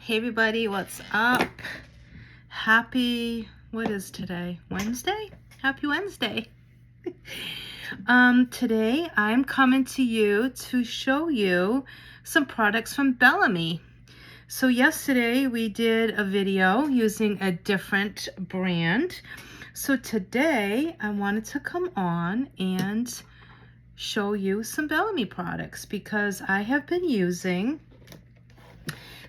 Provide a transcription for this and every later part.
Hey everybody, what's up? What is today? Wednesday? Happy Wednesday. Today I'm coming to you to show you some products from Bellamy. So yesterday we did a video using a different brand. So today I wanted to come on and show you some Bellamy products because I have been using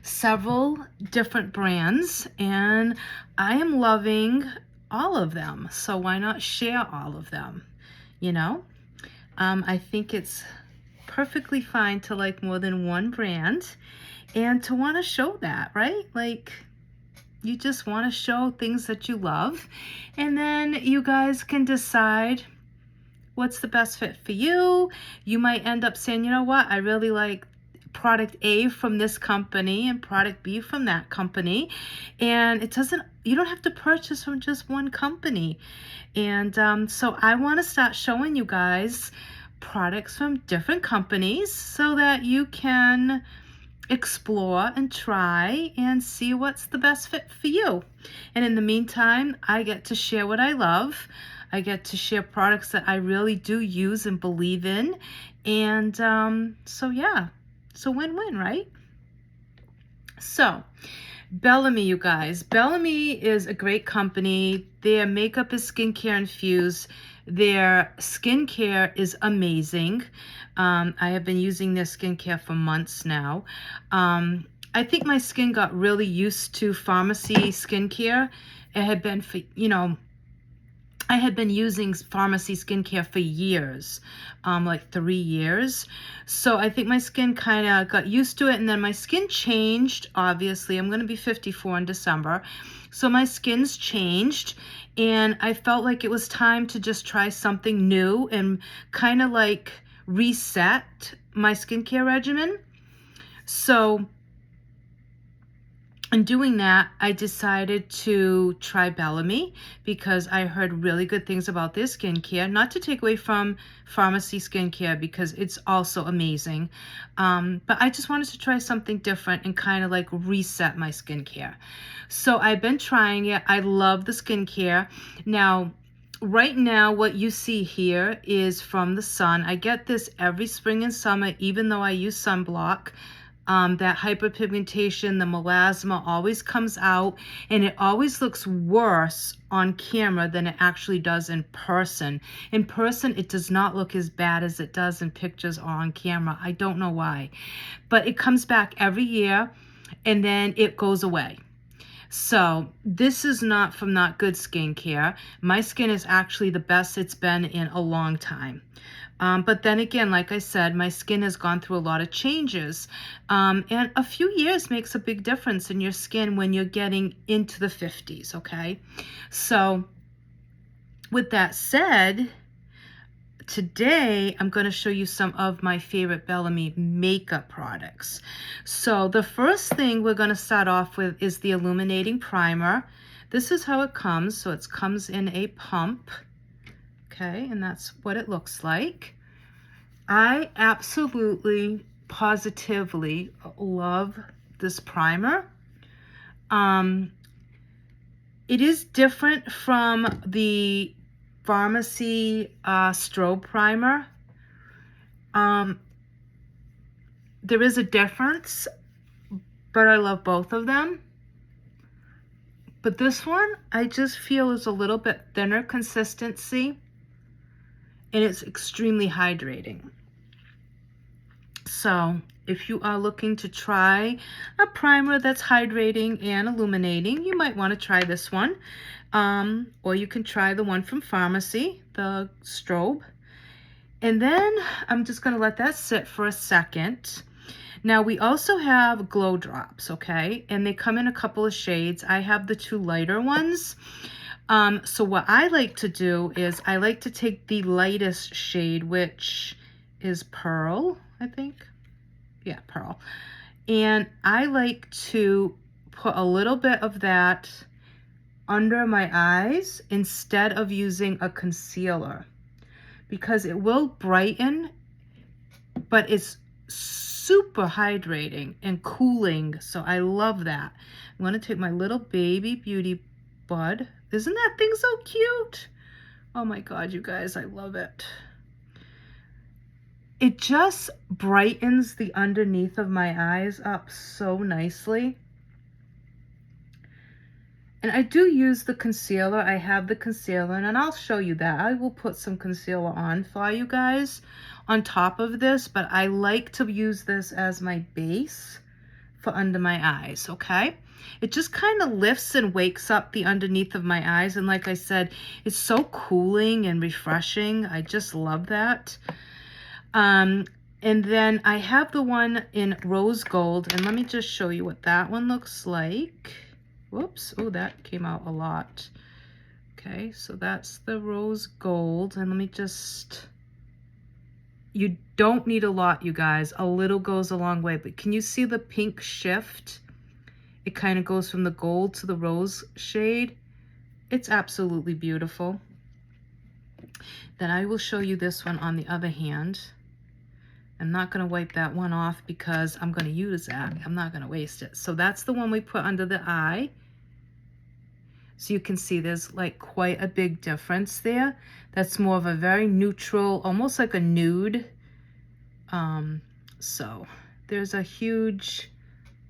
several different brands and I am loving all of them. So why not share all of them? You know, I think it's perfectly fine to like more than one brand and to want to show that, right? Like you just want to show things that you love and then you guys can decide what's the best fit for you. You might end up saying, you know what, I really like product A from this company and product B from that company, and you don't have to purchase from just one company. And so I want to start showing you guys products from different companies so that you can explore and try and see what's the best fit for you. And in the meantime, I get to share what I love. I get to share products that I really do use and believe in. And so yeah, so win-win, right? So Bellamy, you guys. Bellamy is a great company. Their makeup is skincare infused. Their skincare is amazing. I have been using their skincare for months now. I think my skin got really used to pharmacy skincare. It had been for, I had been using pharmacy skincare for years, like 3 years. So I think my skin kind of got used to it, and then my skin changed, obviously. I'm going to be 54 in December. So my skin's changed, and I felt like it was time to just try something new and kind of like reset my skincare regimen. So in doing that, I decided to try Bellamy because I heard really good things about their skincare. Not to take away from pharmacy skincare because it's also amazing. But I just wanted to try something different and kind of like reset my skincare. So I've been trying it. I love the skincare. Now, right now, what you see here is from the sun. I get this every spring and summer, even though I use sunblock. That hyperpigmentation, the melasma always comes out, and it always looks worse on camera than it actually does in person. In person, it does not look as bad as it does in pictures or on camera. I don't know why, but it comes back every year and then it goes away. So this is not from Not Good Skincare. My skin is actually the best it's been in a long time. But then again, like I said, my skin has gone through a lot of changes. And a few years makes a big difference in your skin when you're getting into the 50s, okay? So with that said, today I'm going to show you some of my favorite Bellamy makeup products. So the first thing we're going to start off with is the Illuminating Primer. This is how it comes. So it comes in a pump. Okay, and that's what it looks like. I absolutely, positively love this primer. It is different from the pharmacy strobe primer. There is a difference, but I love both of them. But this one, I just feel is a little bit thinner consistency, and it's extremely hydrating. So if you are looking to try a primer that's hydrating and illuminating, you might want to try this one. Or you can try the one from pharmacy, the strobe. And then I'm just going to let that sit for a second. Now we also have glow drops, okay? And they come in a couple of shades. I have the 2 lighter ones. So what I like to do is I like to take the lightest shade, which is Pearl, I think. Yeah, Pearl. And I like to put a little bit of that under my eyes instead of using a concealer because it will brighten, but it's super hydrating and cooling. So I love that. I'm going to take my little baby beauty bud. Isn't that thing so cute? Oh my God, you guys, I love it. It just brightens the underneath of my eyes up so nicely. And I do use the concealer. I have the concealer, and I'll show you that. I will put some concealer on for you guys on top of this, but I like to use this as my base for under my eyes, okay? It just kind of lifts and wakes up the underneath of my eyes, and like I said, it's so cooling and refreshing. I just love that. And then I have the one in rose gold, and let me just show you what that one looks like. Whoops, oh, that came out a lot. Okay, so that's the rose gold, and let me just, you don't need a lot, you guys. A little goes a long way, but can you see the pink shift? It kind of goes from the gold to the rose shade. It's absolutely beautiful. Then I will show you this one on the other hand. I'm not going to wipe that one off because I'm going to use that. I'm not going to waste it. So that's the one we put under the eye. So you can see there's like quite a big difference there. That's more of a very neutral, almost like a nude. So there's a huge,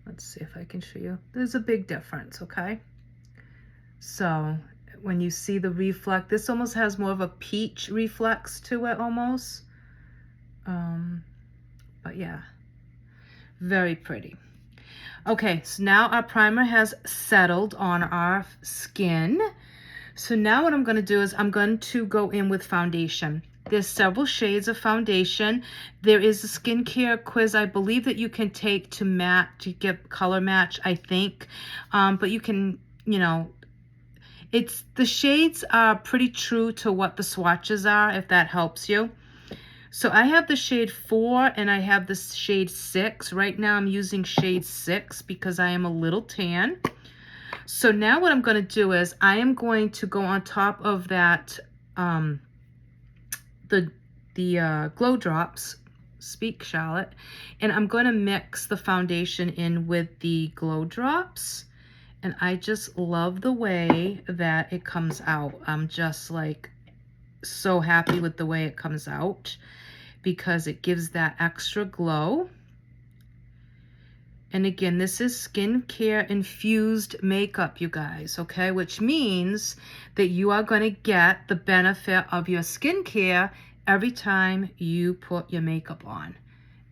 let's see if I can show you. There's a big difference, okay? So when you see the reflect, this almost has more of a peach reflex to it almost. But yeah, very pretty. Okay, so now our primer has settled on our skin. So now what I'm going to do is I'm going to go in with foundation. There's several shades of foundation. There is a skincare quiz I believe that you can take to match, to get color match, I think. But you can, you know, it's, the shades are pretty true to what the swatches are, if that helps you. So I have the shade 4 and I have the shade 6. Right now I'm using shade 6 because I am a little tan. So now what I'm going to do is I am going to go on top of that, the Glow Drops, Speak Charlotte, and I'm going to mix the foundation in with the Glow Drops. And I just love the way that it comes out. I'm just like so happy with the way it comes out because it gives that extra glow. And again, this is skincare infused makeup, you guys, okay? Which means that you are going to get the benefit of your skincare every time you put your makeup on.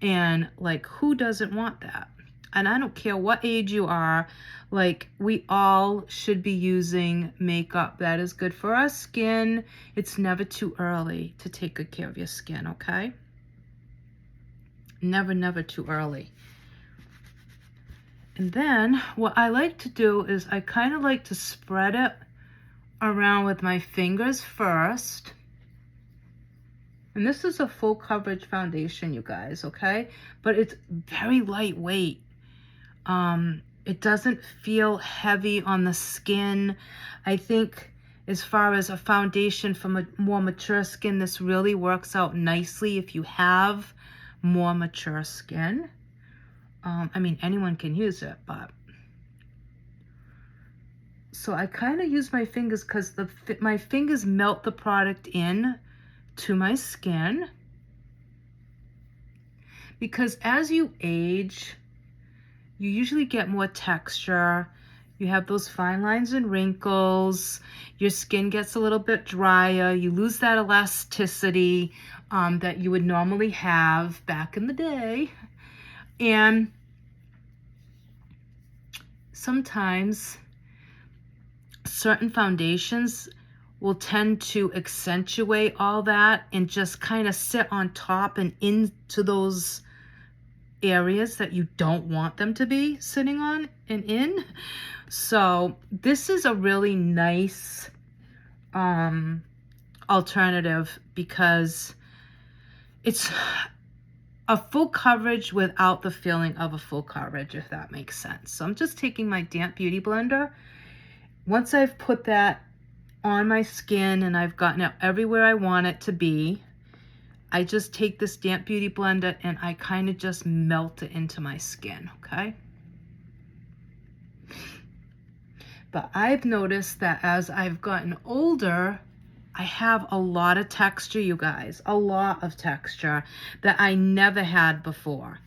And like, who doesn't want that? And I don't care what age you are, like we all should be using makeup that is good for our skin. It's never too early to take good care of your skin, okay? Never, never too early. And then what I like to do is I kind of like to spread it around with my fingers first. And this is a full coverage foundation, you guys, okay? But it's very lightweight. It doesn't feel heavy on the skin. I think as far as a foundation for more mature skin, this really works out nicely if you have more mature skin. I mean, anyone can use it, but. So I kind of use my fingers because my fingers melt the product in to my skin. Because as you age, you usually get more texture. You have those fine lines and wrinkles. Your skin gets a little bit drier. You lose that elasticity that you would normally have back in the day. And sometimes certain foundations will tend to accentuate all that and just kind of sit on top and into those areas that you don't want them to be sitting on and in. So this is a really nice alternative because it's a full coverage without the feeling of a full coverage, if that makes sense. So I'm just taking my damp beauty blender. Once I've put that on my skin and I've gotten it everywhere I want it to be, I just take this Damp Beauty Blender and I kind of just melt it into my skin, okay? But I've noticed that as I've gotten older, I have a lot of texture, you guys, a lot of texture that I never had before.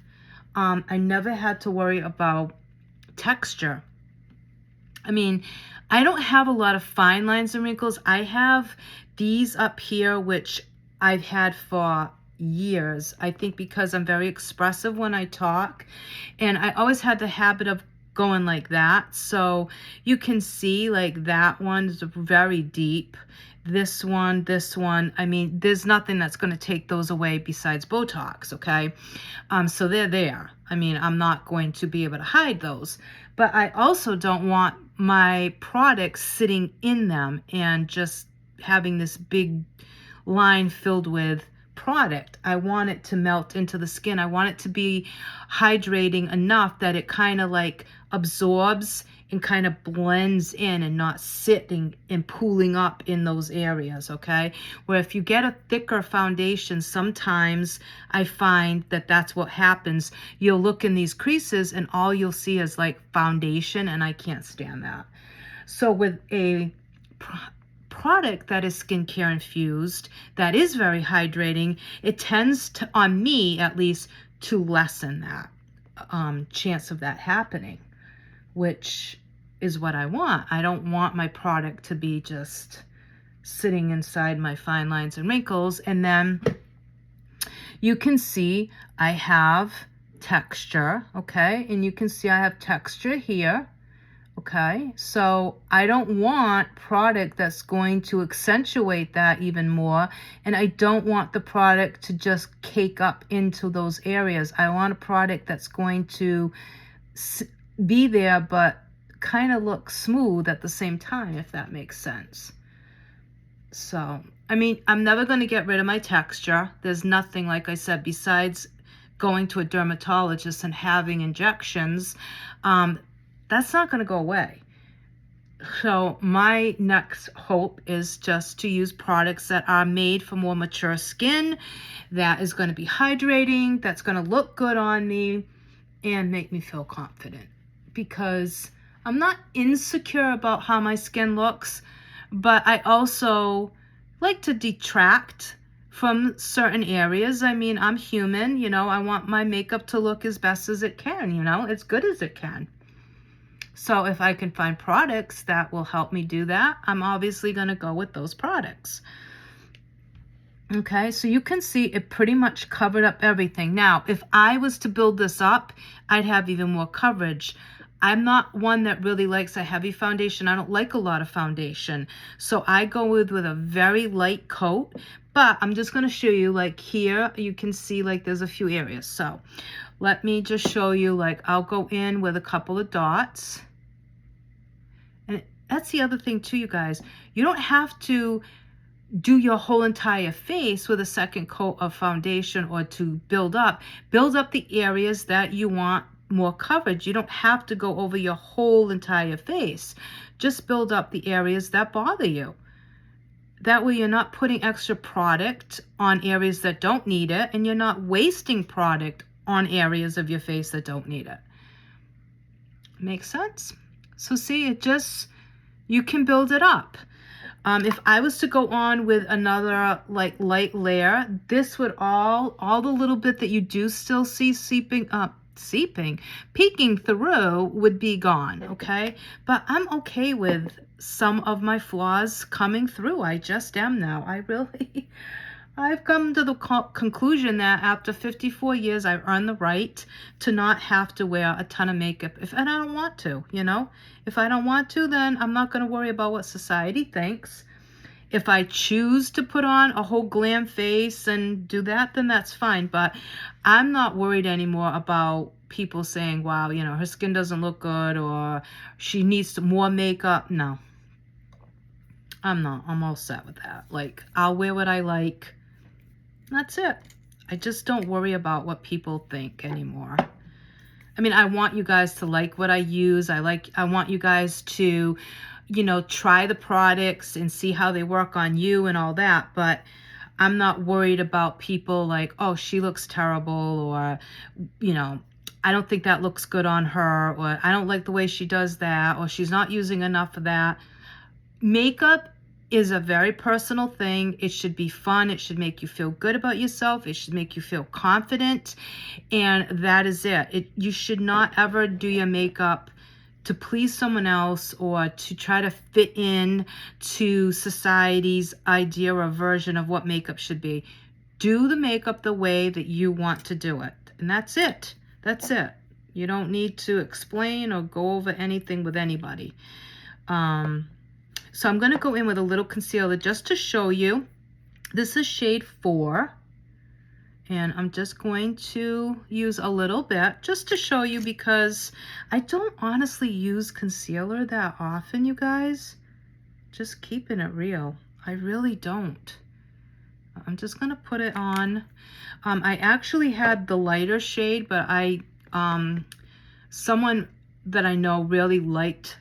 I never had to worry about texture. I mean, I don't have a lot of fine lines and wrinkles. I have these up here, which I've had for years. I think because I'm very expressive when I talk, and I always had the habit of going like that. So you can see like that one's very deep. This one, I mean, there's nothing that's going to take those away besides Botox, okay? So they're there. I mean, I'm not going to be able to hide those. But I also don't want my products sitting in them and just having this big line filled with product. I want it to melt into the skin. I want it to be hydrating enough that it kind of like absorbs and kind of blends in and not sitting and pooling up in those areas, okay? Where if you get a thicker foundation, sometimes I find that that's what happens. You'll look in these creases and all you'll see is like foundation, and I can't stand that. So with a product that is skincare infused, that is very hydrating, it tends to, on me at least, to lessen that chance of that happening, which is what I want. I don't want my product to be just sitting inside my fine lines and wrinkles. And then you can see I have texture, okay? And you can see I have texture here, okay? So I don't want product that's going to accentuate that even more. And I don't want the product to just cake up into those areas. I want a product that's going to be there, but kind of look smooth at the same time, if that makes sense. So, I mean, I'm never going to get rid of my texture. There's nothing, like I said, besides going to a dermatologist and having injections. That's not going to go away. So my next hope is just to use products that are made for more mature skin, that is going to be hydrating, that's going to look good on me and make me feel confident. Because I'm not insecure about how my skin looks, but I also like to detract from certain areas. I mean, I'm human, you know, I want my makeup to look as best as it can, you know, as good as it can. So if I can find products that will help me do that, I'm obviously going to go with those products. Okay, so you can see it pretty much covered up everything. Now, if I was to build this up, I'd have even more coverage. I'm not one that really likes a heavy foundation. I don't like a lot of foundation. So I go with a very light coat. But I'm just going to show you, like here, you can see like there's a few areas. So let me just show you, like I'll go in with a couple of dots. And that's the other thing too, you guys. You don't have to do your whole entire face with a second coat of foundation or to build up the areas that you want more coverage. You don't have to go over your whole entire face. Just build up the areas that bother you. That way you're not putting extra product on areas that don't need it, and you're not wasting product on areas of your face that don't need it. Makes sense? So see, it just, you can build it up. If I was to go on with another like light layer, this would all the little bit that you do still see peeking through would be gone, okay? But I'm okay with some of my flaws coming through. I just am now. I've come to the conclusion that after 54 years, I've earned the right to not have to wear a ton of makeup and I don't want to, you know? If I don't want to, then I'm not going to worry about what society thinks. If I choose to put on a whole glam face and do that, then that's fine. But I'm not worried anymore about people saying, wow, you know, her skin doesn't look good or she needs more makeup. No, I'm not. I'm all set with that. Like, I'll wear what I like. That's it. I just don't worry about what people think anymore. I mean, I want you guys to like what I use. I want you guys to, you know, try the products and see how they work on you and all that. But I'm not worried about people like, oh, she looks terrible, or, you know, I don't think that looks good on her, or I don't like the way she does that, or she's not using enough of that. Makeup is a very personal thing. It should be fun. It should make you feel good about yourself. It should make you feel confident. And that is it. You should not ever do your makeup to please someone else or to try to fit in to society's idea or version of what makeup should be. Do the makeup the way that you want to do it. And that's it. That's it. You don't need to explain or go over anything with anybody. So I'm going to go in with a little concealer just to show you. This is shade 4. And I'm just going to use a little bit just to show you, because I don't honestly use concealer that often, you guys. Just keeping it real. I really don't. I'm just going to put it on. I actually had the lighter shade, but someone that I know really liked,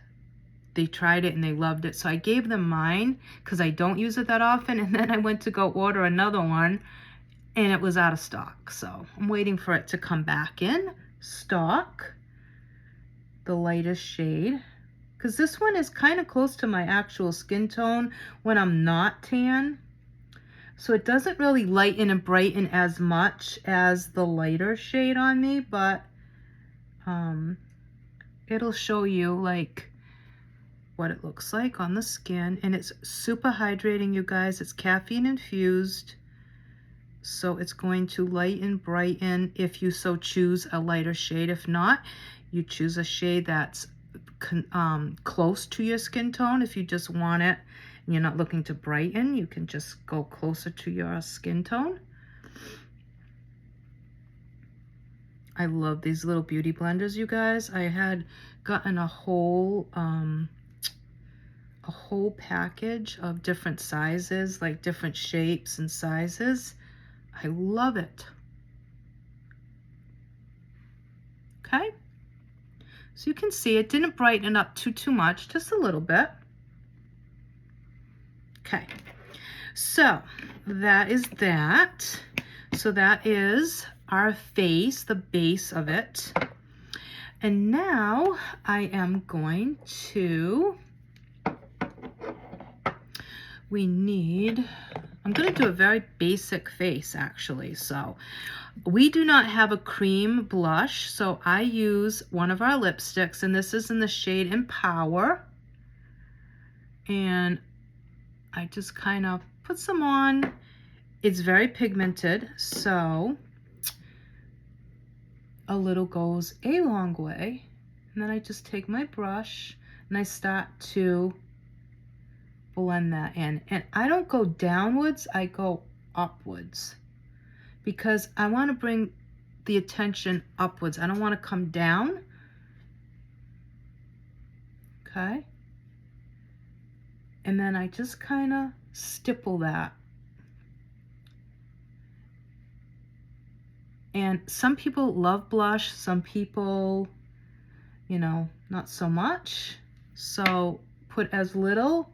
they tried it and they loved it. So I gave them mine because I don't use it that often. And then I went to go order another one and it was out of stock. So I'm waiting for it to come back in stock, the lightest shade, because this one is kind of close to my actual skin tone when I'm not tan. So it doesn't really lighten and brighten as much as the lighter shade on me, but it'll show you like what it looks like on the skin. And it's super hydrating, you guys. It's caffeine infused. So it's going to lighten, brighten if you so choose a lighter shade. If not, you choose a shade that's close to your skin tone. If you just want it and you're not looking to brighten, you can just go closer to your skin tone. I love these little beauty blenders, you guys. I had gotten a whole package of different sizes, like different shapes and sizes. I love it. Okay, so you can see it didn't brighten up too much, just a little bit. Okay, so that is that. So that is our face, the base of it. And now I am going to, I'm going to do a very basic face actually. So we do not have a cream blush, so I use one of our lipsticks, and this is in the shade Empower. And I just kind of put some on. It's very pigmented, so a little goes a long way. And then I just take my brush and I start to blend that in. And I don't go downwards, I go upwards, because I want to bring the attention upwards. I don't want to come down. Okay. And then I just kind of stipple that. And some people love blush, some people, you know, not so much. So put as little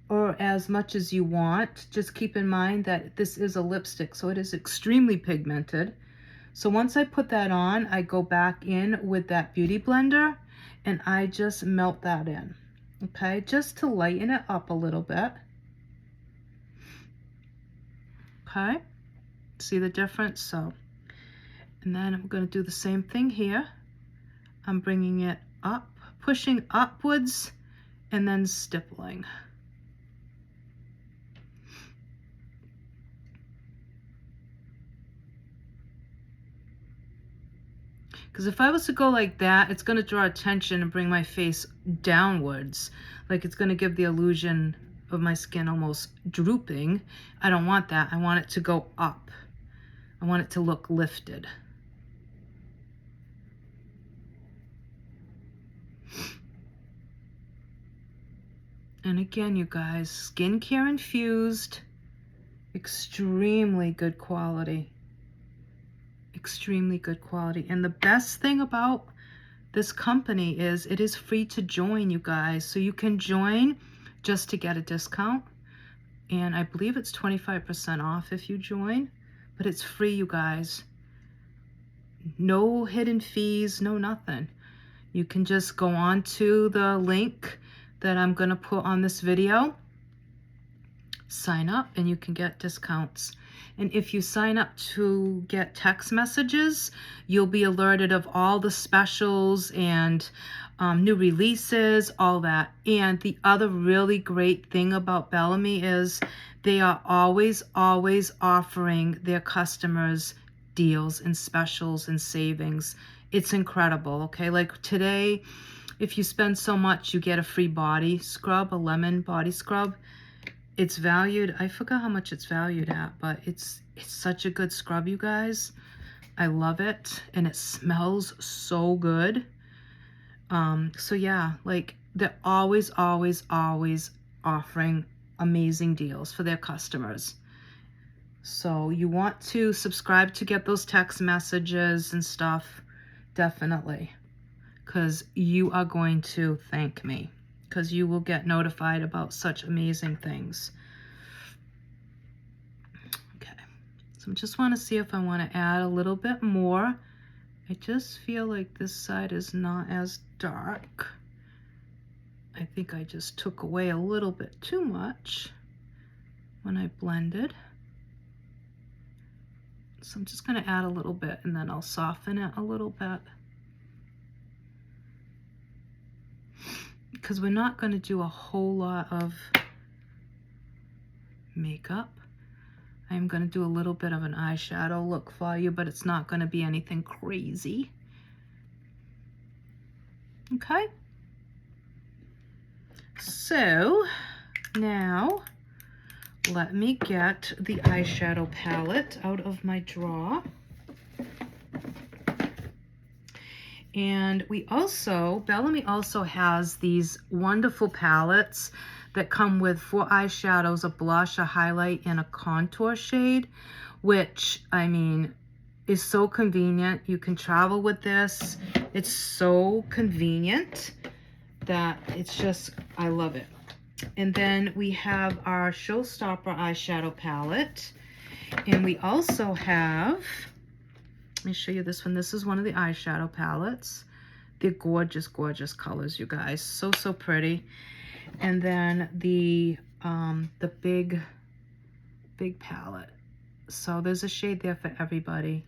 or as much as you want. Just keep in mind that this is a lipstick, so it is extremely pigmented. So once I put that on, I go back in with that beauty blender and I just melt that in. Okay, just to lighten it up a little bit. Okay, see the difference? So, and then I'm going to do the same thing here. I'm bringing it up, pushing upwards, and then stippling. Because if I was to go like that, it's going to draw attention and bring my face downwards. Like it's going to give the illusion of my skin almost drooping. I don't want that. I want it to go up. I want it to look lifted. And again, you guys, skincare infused, extremely good quality. Extremely good quality. And the best thing about this company is it is free to join, you guys. So you can join just to get a discount. And I believe it's 25% off if you join, but it's free, you guys. No hidden fees, no nothing. You can just go on to the link that I'm gonna put on this video, sign up, and you can get discounts. And if you sign up to get text messages, you'll be alerted of all the specials and new releases, all that. And the other really great thing about Bellamy is they are always offering their customers deals and specials and savings. It's incredible, okay? Like today, if you spend so much, you get a free body scrub, a lemon body scrub. It's valued, I forgot how much it's valued at, but it's such a good scrub, you guys. I love it, and it smells so good. So yeah, like they're always offering amazing deals for their customers. So you want to subscribe to get those text messages and stuff, definitely, because you are going to thank me, because you will get notified about such amazing things. Okay, so I just want to see if I want to add a little bit more. I just feel like this side is not as dark. I think I just took away a little bit too much when I blended. So I'm just going to add a little bit and then I'll soften it a little bit. Because we're not going to do a whole lot of makeup. I'm going to do a little bit of an eyeshadow look for you, but it's not going to be anything crazy. Okay. So now let me get the eyeshadow palette out of my drawer. And we also, Bellamy also has these wonderful palettes that come with 4 eyeshadows, a blush, a highlight, and a contour shade, which, I mean, is so convenient. You can travel with this. It's so convenient that it's just, I love it. And then we have our Showstopper eyeshadow palette. And we also have, let me show you this one. This is one of the eyeshadow palettes. They're gorgeous, gorgeous colors, you guys. So, so pretty. And then the big palette. So there's a shade there for everybody.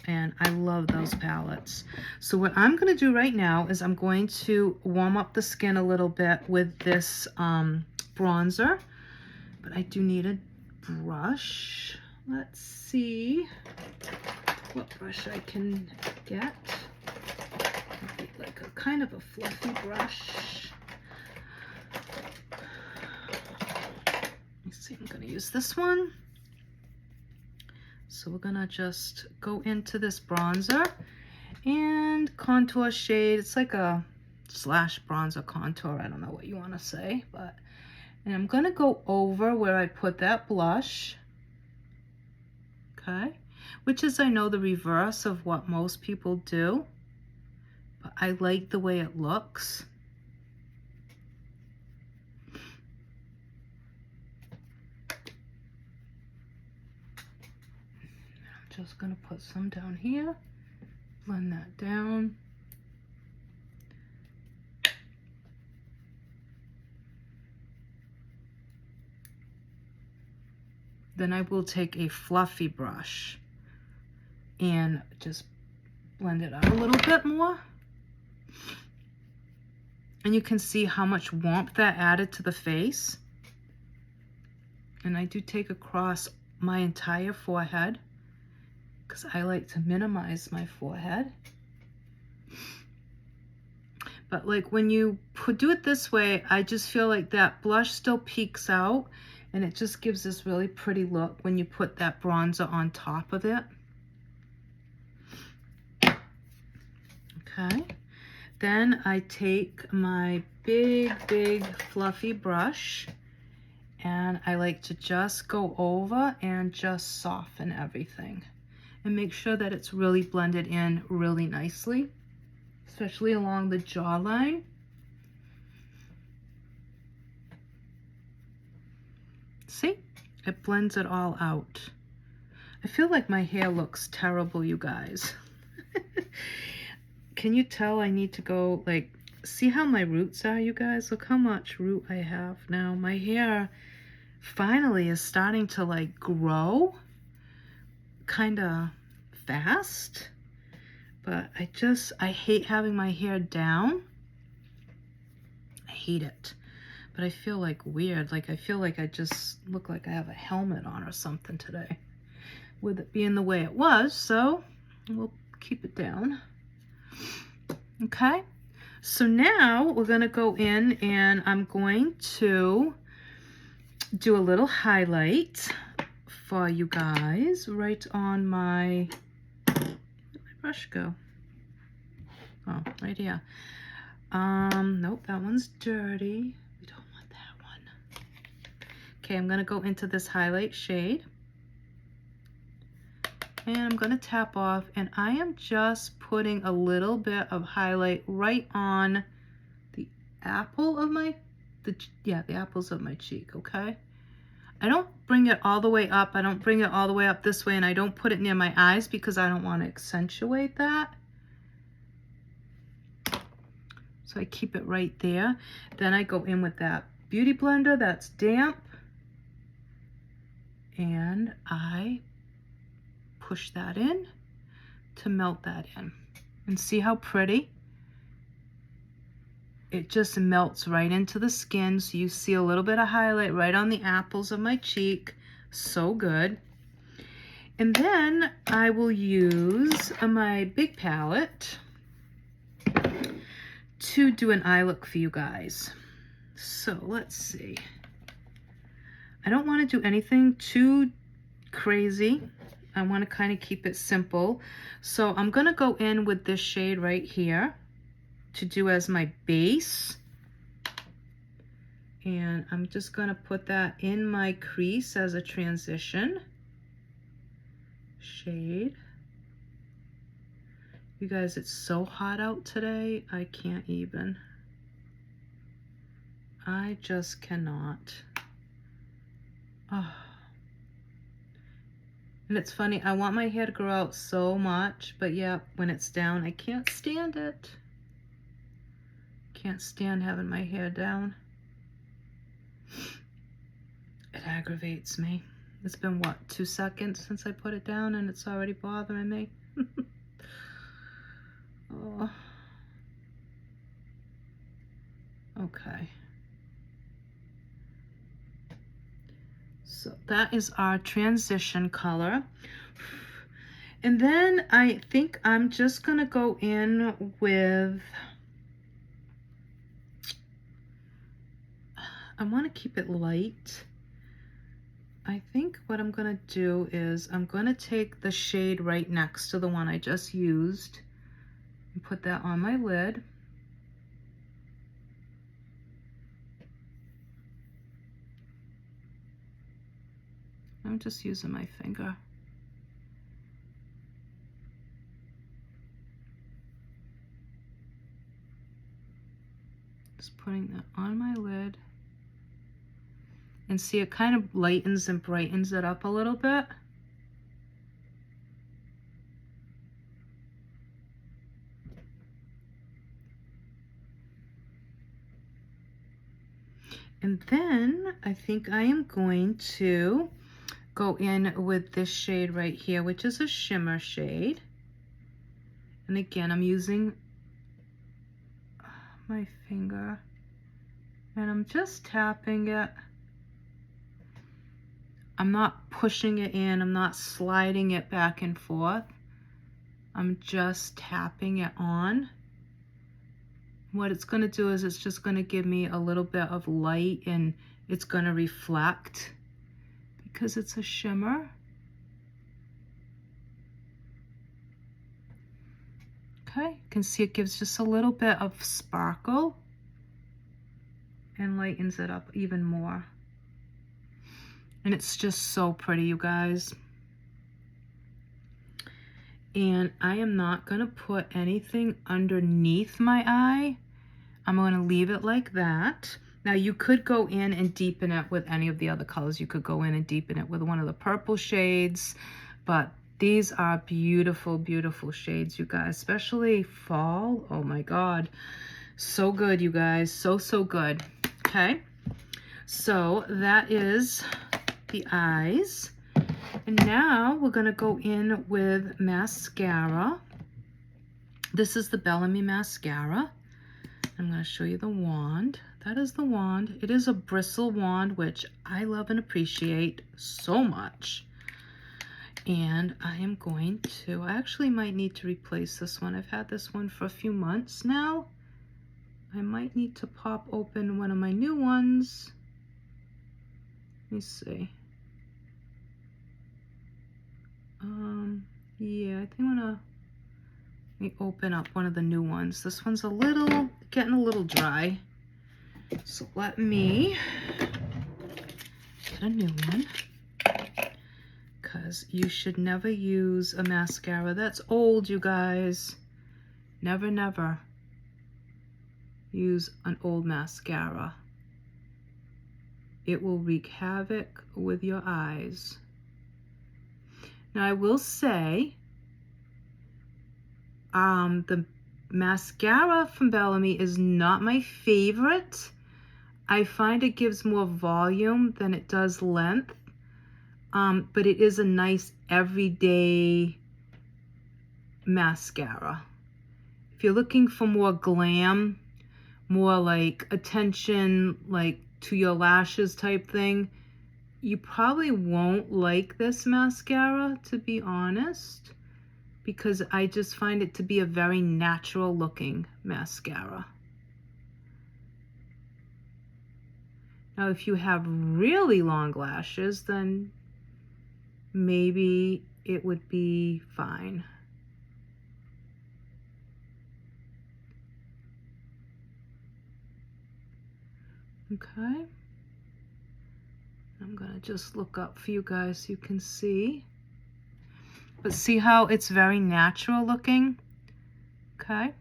And I love those palettes. So what I'm going to do right now is I'm going to warm up the skin a little bit with this bronzer. But I do need a brush. Let's see what brush I can get. Like a kind of a fluffy brush. Let me see, I'm going to use this one. So we're gonna just go into this bronzer and contour shade. It's like a slash bronzer contour. I don't know what you want to say, but, and I'm gonna go over where I put that blush. Okay, which is, I know, the reverse of what most people do, but I like the way it looks. Just gonna put some down here, blend that down. Then I will take a fluffy brush and just blend it out a little bit more. And you can see how much warmth that added to the face. And I do take across my entire forehead, because I like to minimize my forehead. But like when you do it this way, I just feel like that blush still peeks out, and it just gives this really pretty look when you put that bronzer on top of it. Okay, then I take my big fluffy brush, and I like to just go over and just soften everything. And make sure that it's really blended in really nicely, especially along the jawline. See? It blends it all out. I feel like my hair looks terrible, you guys. Can you tell I need to go, like, see how my roots are, you guys? Look how much root I have now. My hair finally is starting to, like, grow kind of fast. But I hate having my hair down. I hate it. But I feel like weird. Like, I feel like I just look like I have a helmet on or something today, with it being the way it was. So we'll keep it down. Okay. So now we're going to go in and I'm going to do a little highlight for you guys right on my, where'd my brush go? Oh, right here. Nope, that one's dirty. We don't want that one. Okay, I'm gonna go into this highlight shade. And I'm gonna tap off, and I am just putting a little bit of highlight right on the apple of my, the apples of my cheek, okay? I don't bring it all the way up. I don't bring it all the way up this way, and I don't put it near my eyes because I don't want to accentuate that. So I keep it right there. Then I go in with that Beauty Blender that's damp, and I push that in to melt that in. And see how pretty? It just melts right into the skin, so you see a little bit of highlight right on the apples of my cheek. So good. And then I will use my big palette to do an eye look for you guys. So let's see. I don't want to do anything too crazy. I want to kind of keep it simple. So I'm going to go in with this shade right here to do as my base. And I'm just going to put that in my crease as a transition shade. You guys, it's so hot out today. I can't even. I just cannot. Oh. And it's funny, I want my hair to grow out so much, but yeah, when it's down, I can't stand it. Can't stand having my hair down. It aggravates me. It's been, what, 2 seconds since I put it down and it's already bothering me. Oh. Okay. So that is our transition color. And then I think I'm just going to go in with, I want to keep it light. I think what I'm going to do is I'm going to take the shade right next to the one I just used and put that on my lid. I'm just using my finger. Just putting that on my lid. And see, it kind of lightens and brightens it up a little bit. And then I think I am going to go in with this shade right here, which is a shimmer shade. And again, I'm using my finger and I'm just tapping it. I'm not pushing it in, I'm not sliding it back and forth. I'm just tapping it on. What it's going to do is it's just going to give me a little bit of light and it's going to reflect because it's a shimmer. Okay, you can see it gives just a little bit of sparkle and lightens it up even more. And it's just so pretty, you guys. And I am not going to put anything underneath my eye. I'm going to leave it like that. Now you could go in and deepen it with any of the other colors. You could go in and deepen it with one of the purple shades, but these are beautiful, beautiful shades, you guys, especially fall. Oh my God. So good, you guys. So, so good. Okay. So that is the eyes. And now we're going to go in with mascara. This is the Bellamy mascara. I'm going to show you the wand. That is the wand. It is a bristle wand, which I love and appreciate so much. And I am going to, I actually might need to replace this one. I've had this one for a few months now. I might need to pop open one of my new ones. Let me see. Yeah, I think I'm gonna, let me open up one of the new ones. This one's getting a little dry. So let me get a new one, because you should never use a mascara that's old, you guys. Never, never use an old mascara. It will wreak havoc with your eyes. Now I will say, the mascara from Bellamy is not my favorite. I find it gives more volume than it does length, but it is a nice everyday mascara. If you're looking for more glam, more like attention, like to your lashes type thing, you probably won't like this mascara, to be honest, because I just find it to be a very natural looking mascara. Now, if you have really long lashes, then maybe it would be fine. Okay. I'm gonna just look up for you guys so you can see. But see how it's very natural looking? Okay.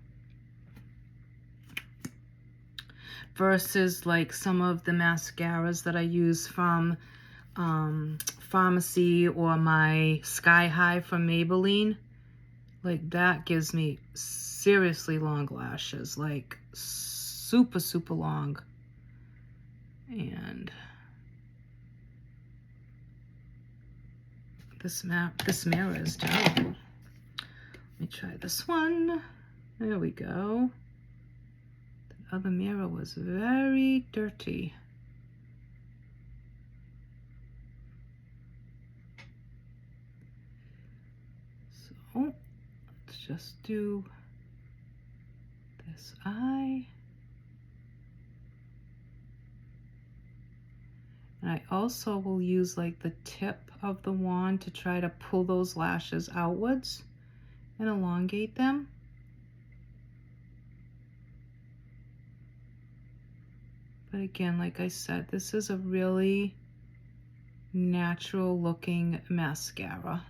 Versus like some of the mascaras that I use from Pharmacy or my Sky High from Maybelline. Like that gives me seriously long lashes, like super, super long. And this mirror is terrible. Let me try this one. There we go. The other mirror was very dirty. So let's just do this eye. And I also will use like the tip of the wand to try to pull those lashes outwards and elongate them. But again, like I said, this is a really natural looking mascara.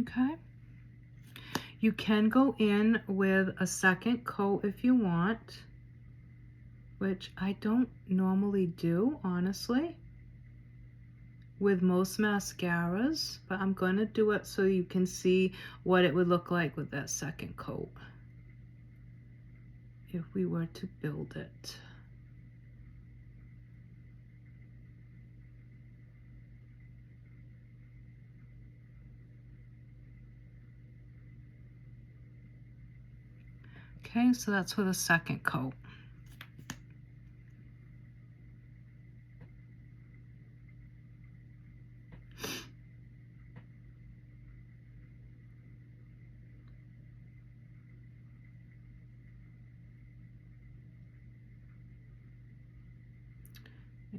Okay. You can go in with a second coat if you want, which I don't normally do, honestly, with most mascaras, but I'm going to do it so you can see what it would look like with that second coat if we were to build it. Okay, so that's with a second coat.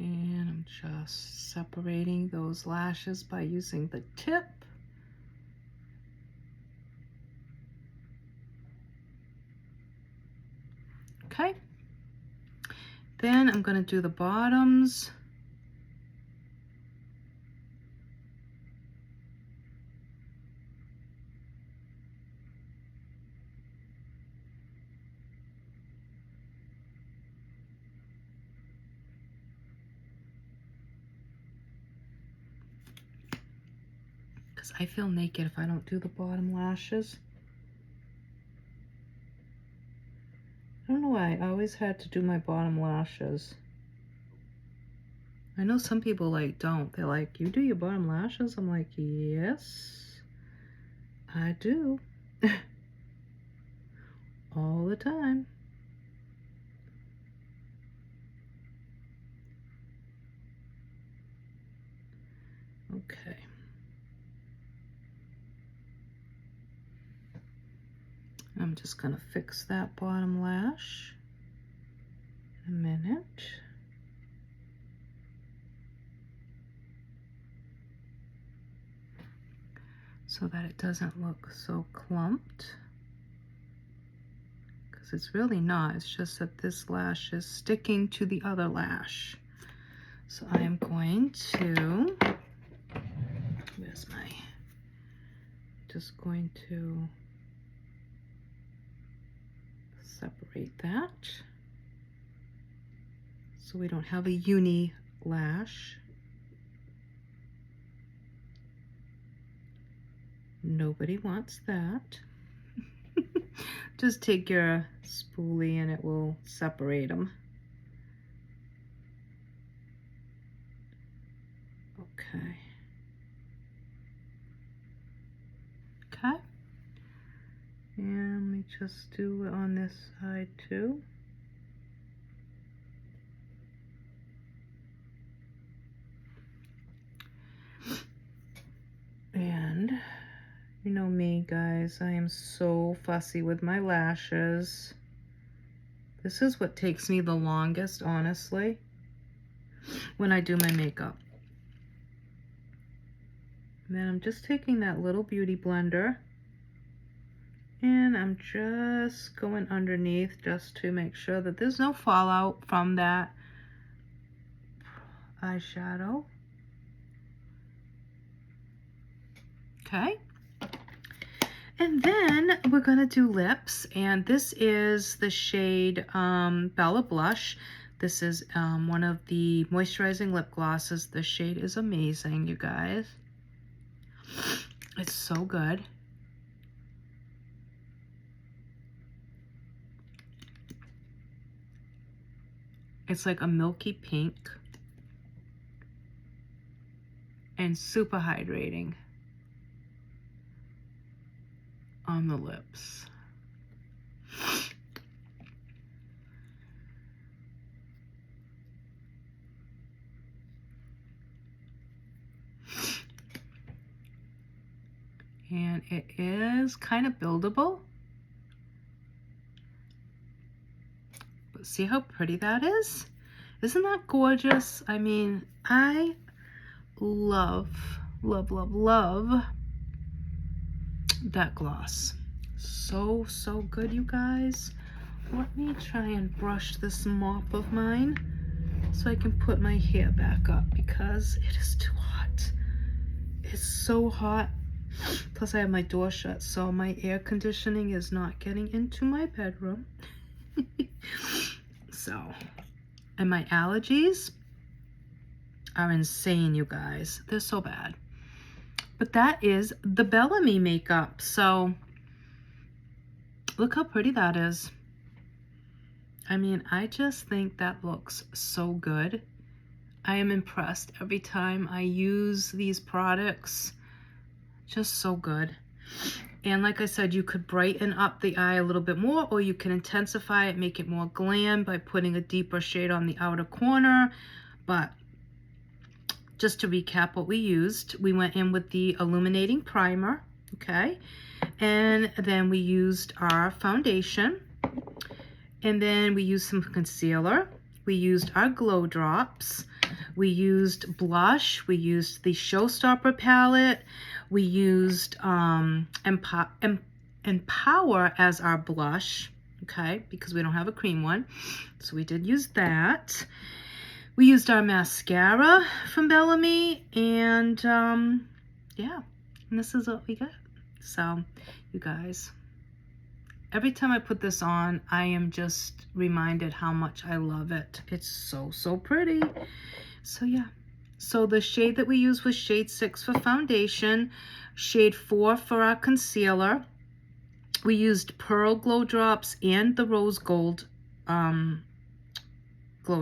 And I'm just separating those lashes by using the tip. Okay. Then I'm going to do the bottoms. because I feel naked if I don't do the bottom lashes. I don't know why I always had to do my bottom lashes. I know some people like don't. They're like, you do your bottom lashes? I'm like, yes, I do. All the time. Okay. I'm just gonna fix that bottom lash in a minute. So that it doesn't look so clumped. Because it's really not, it's just that this lash is sticking to the other lash. So I am going to, where's my, just going to separate that so we don't have a uni lash. Nobody wants that. Just take your spoolie and it will separate them. Okay. Okay. And let me just do it on this side too. And you know me, guys, I am so fussy with my lashes. This is what takes me the longest, honestly, when I do my makeup. And then I'm just taking that little beauty blender and I'm just going underneath just to make sure that there's no fallout from that eyeshadow. Okay. And then we're gonna do lips, and this is the shade Bella Blush. This is one of the moisturizing lip glosses. The shade is amazing, you guys. It's so good. It's like a milky pink and super hydrating on the lips. And it is kind of buildable. But see how pretty that is? Isn't that gorgeous? I mean, I love, love, love, love that gloss. So, so good, you guys. Let me try and brush this mop of mine so I can put my hair back up because it is too hot. It's so hot. Plus I have my door shut, so my air conditioning is not getting into my bedroom. So, and my allergies are insane, you guys. They're so bad. But that is the Bellamy makeup. So, look how pretty that is. I mean, I just think that looks so good. I am impressed every time I use these products. Just so good. And like I said, you could brighten up the eye a little bit more, or you can intensify it, make it more glam by putting a deeper shade on the outer corner. But just to recap what we used, we went in with the illuminating primer, okay? And then we used our foundation. And then we used some concealer. We used our glow drops. We used blush. We used the Showstopper palette. We used Empower as our blush, okay, because we don't have a cream one. So we did use that. We used our mascara from Bellamy, and yeah, and this is what we got. So, you guys, every time I put this on, I am just reminded how much I love it. It's so, so pretty. So yeah. So the shade that we used was shade 6 for foundation. shade 4 for our concealer. We used Pearl Glow Drops and the Rose Gold Glow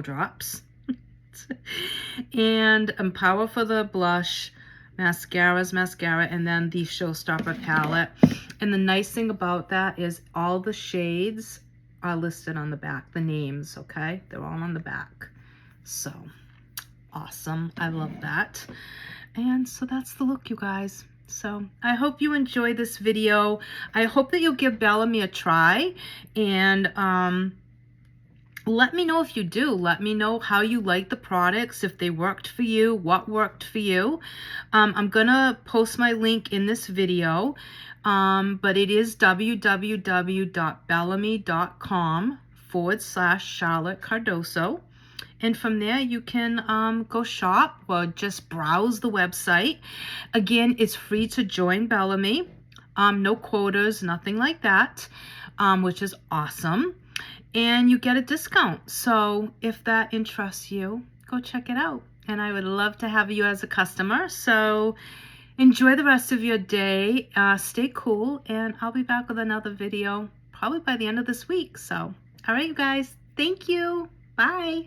Drops. And Empower for the blush, mascara, and then the Showstopper palette. And the nice thing about that is all the shades are listed on the back, the names, okay? They're all on the back. So awesome. I love that. And so that's the look, you guys. So I hope you enjoyed this video. I hope that you'll give Bellamy a try, and let me know if you do. Let me know how you like the products, if they worked for you, what worked for you. I'm gonna post my link in this video, but it is www.bellamy.com/Charlotte Cardoso. And from there, you can go shop or just browse the website. Again, it's free to join Bellamy. No quotas, nothing like that, which is awesome. And you get a discount. So if that interests you, go check it out. And I would love to have you as a customer. So enjoy the rest of your day. Stay cool. And I'll be back with another video probably by the end of this week. So, all right, you guys. Thank you. Bye.